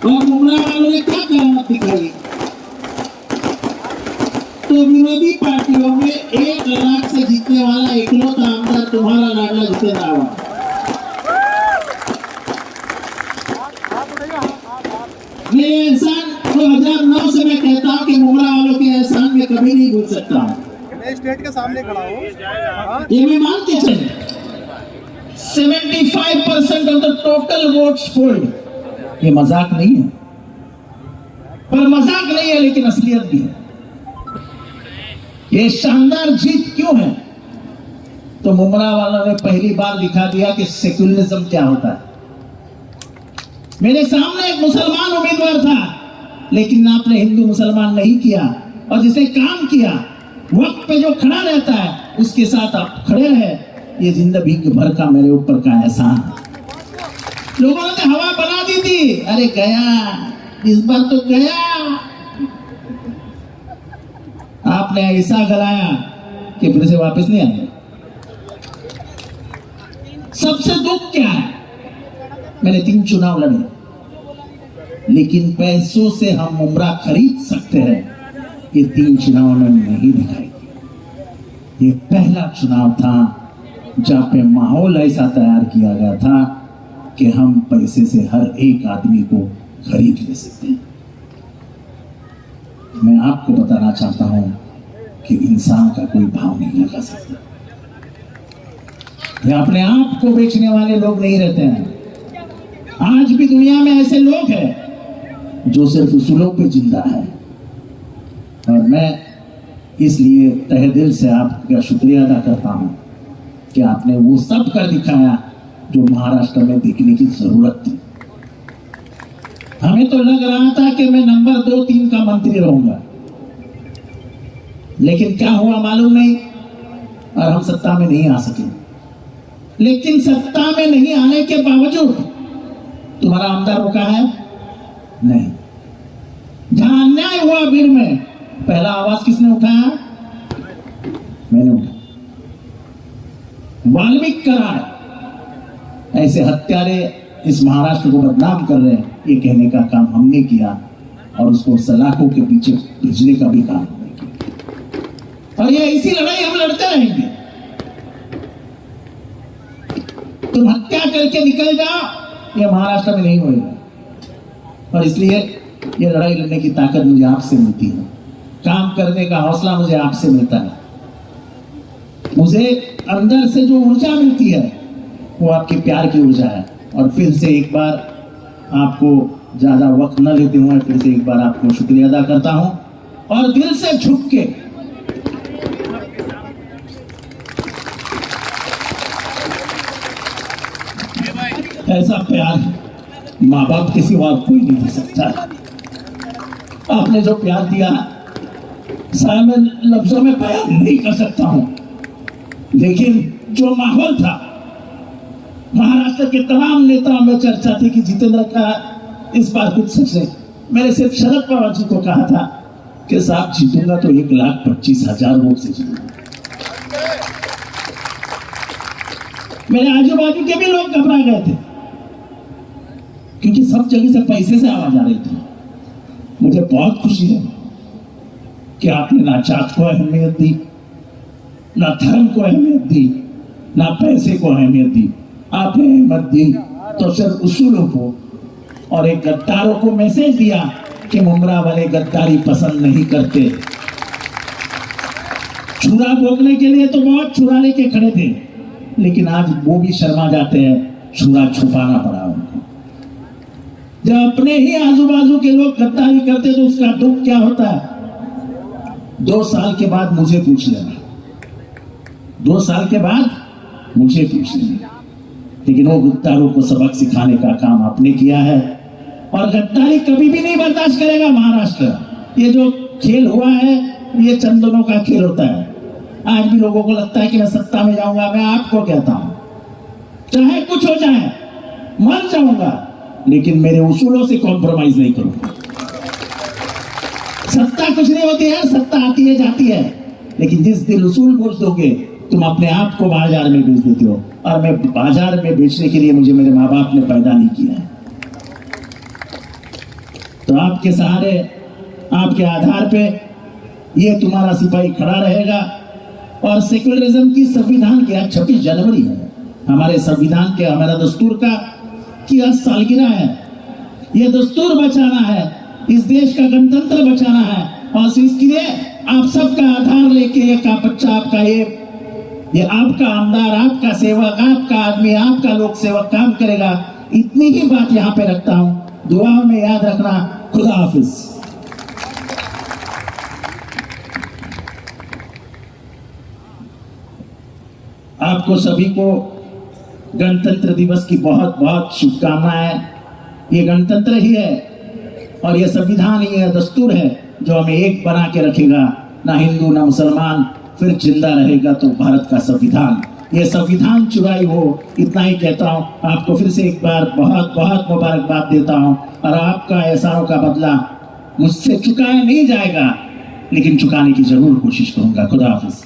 और मुमरा वालों ने क्या करामत दिखाई? तो विरोधी पार्टियों में 1 लाख से जीतने वाला इकलौता आमदार तुम्हारा लाडला जितेंद्र आवाज। ये एहसान 2009 से मैं कहता हूँ कि मुमरा वालों के एहसान में कभी नहीं भूल सकता हूँ। मैं स्टेट के सामने खड़ा हूँ, ये मैं मान के चले 75% of the total votes polled. ये मजाक नहीं है, पर मजाक नहीं है लेकिन असलियत भी है। ये शानदार जीत क्यों है? तो मुमरा वालों ने पहली बार दिखा दिया कि सेक्युलरिज्म क्या होता है। मेरे सामने एक मुसलमान उम्मीदवार था, लेकिन आपने हिंदू मुसलमान नहीं किया, और जिसे काम किया वक्त पे जो खड़ा रहता है उसके साथ आप खड़े रहे। ये जिंदगी भर का मेरे ऊपर का एहसान है। लोगों ने हवा बना दी थी, अरे गया, इस बार तो गया। आपने ऐसा गलाया कि फिर से वापस नहीं आएगा। सबसे दुख क्या है? मैंने 3 चुनाव लड़े, लेकिन पैसों से हम मुमरा खरीद सकते हैं, ये 3 चुनाव में नहीं दिखाई। ये पहला चुनाव था जहां पे माहौल ऐसा तैयार किया गया था कि हम पैसे से हर एक आदमी को खरीद ले सकते हैं। मैं आपको बताना चाहता हूं कि इंसान का कोई भाव नहीं लगा सकता। ये अपने आप को बेचने वाले लोग नहीं रहते हैं। आज भी दुनिया में ऐसे लोग हैं जो सिर्फ उसूलों पे जिंदा है, और मैं इसलिए तहे दिल से आपका शुक्रिया अदा करता हूं कि आपने वो सब कर दिखाया जो महाराष्ट्र में देखने की जरूरत थी। हमें तो लग रहा था कि मैं नंबर 2-3 का मंत्री रहूंगा, लेकिन क्या हुआ मालूम नहीं, और हम सत्ता में नहीं आ सके। लेकिन सत्ता में नहीं आने के बावजूद तुम्हारा आमदार रुका है नहीं। जहां अन्याय हुआ बीर में, पहला आवाज किसने उठाया? मैंने उठाया। वाल्मीकि करार ऐसे हत्यारे इस महाराष्ट्र को बदनाम कर रहे हैं, ये कहने का काम हमने किया, और उसको सलाखों के पीछे भेजने का भी काम हमने किया। और ये ऐसी लड़ाई हम लड़ते रहेंगे। तुम हत्या करके निकल जाओ, ये महाराष्ट्र में नहीं होगा। और इसलिए ये लड़ाई लड़ने की ताकत मुझे आपसे मिलती है, काम करने का हौसला मुझे आपसे मिलता है। मुझे अंदर से जो ऊर्जा मिलती है वो आपके प्यार की ऊर्जा है। और फिर से एक बार आपको ज्यादा वक्त न लेते हुए फिर से एक बार आपको शुक्रिया अदा करता हूं, और दिल से झुक के ऐसा प्यार माँ बाप के सिवा कोई नहीं दे सकता। आपने जो प्यार दिया शायद मैं लफ्जों में बयान नहीं कर सकता हूं, लेकिन जो माहौल था, महाराष्ट्र के तमाम नेताओं में चर्चा थी कि जितेंद्र का इस बार कुछ सच है। मैंने सिर्फ शरद पवार जी को कहा था कि साहब जीतूंगा तो 1,25,000 वोट से जीतूंगा। मेरे आजू बाजू के भी लोग घबरा गए थे, क्योंकि सब जगह से पैसे से आवाज आ रही थी। मुझे बहुत खुशी है कि आपने ना जात को अहमियत दी, ना धर्म को अहमियत दी, ना पैसे को अहमियत दी। आपने अहमियत दी तो सिर्फ उसूलों को, और एक गद्दारों को मैसेज दिया कि मुमरा वाले गद्दारी पसंद नहीं करते। छुरा भोगने के लिए तो बहुत छुरा लेके खड़े थे, लेकिन आज वो भी शर्मा जाते हैं, छुरा छुपाना पड़ा उनको। जब अपने ही आजू बाजू के लोग गद्दारी करते तो उसका दुख क्या होता है? 2 साल के बाद मुझे पूछ लेना, 2 साल के बाद मुझे पूछ लेना। लेकिन वो गद्दारों को सबक सिखाने का काम आपने किया है, और गद्दारी कभी भी नहीं बर्दाश्त करेगा महाराष्ट्र। ये जो खेल हुआ है ये चंद दिनों का खेल होता है। आज भी लोगों को लगता है कि मैं सत्ता में जाऊंगा। मैं आपको कहता हूं, चाहे कुछ हो जाए, मर जाऊंगा, लेकिन मेरे उसूलों से कॉम्प्रोमाइज नहीं करूंगा। सत्ता कुछ नहीं होती है, सत्ता आती है जाती है, लेकिन जिस दिन उसूल बोझ दोगे तुम अपने आप को बाजार में बेच देते हो। और मैं बाजार में बेचने के लिए मुझे मेरे माँ बाप ने पैदा नहीं किया है। तो आपके सहारे, आपके आधार पे ये तुम्हारा सिपाही खड़ा रहेगा। और सेक्युलरिज्म की संविधान की आज 26 जनवरी है, हमारे संविधान के, हमारा दस्तूर का की आज सालगिरह है। ये दस्तूर बचाना है, इस देश का गणतंत्र बचाना है, और इसके लिए आप सबका आधार लेके एक बच्चा आपका ये आपका आमदार, आपका सेवक, आपका आदमी, आपका लोक सेवक काम करेगा। इतनी ही बात यहाँ पे रखता हूँ, दुआओं में याद रखना। खुदा हाफिज। आपको सभी को गणतंत्र दिवस की बहुत बहुत शुभकामनाएं। ये गणतंत्र ही है और ये संविधान ही है, दस्तूर है जो हमें एक बना के रखेगा। ना हिंदू ना मुसलमान, फिर जिंदा रहेगा तो भारत का संविधान। ये संविधान चुराई हो, इतना ही कहता हूँ। आपको फिर से एक बार बहुत बहुत मुबारकबाद देता हूँ, और आपका एहसानों का बदला मुझसे चुकाया नहीं जाएगा, लेकिन चुकाने की जरूर कोशिश करूंगा। खुदा हाफिज।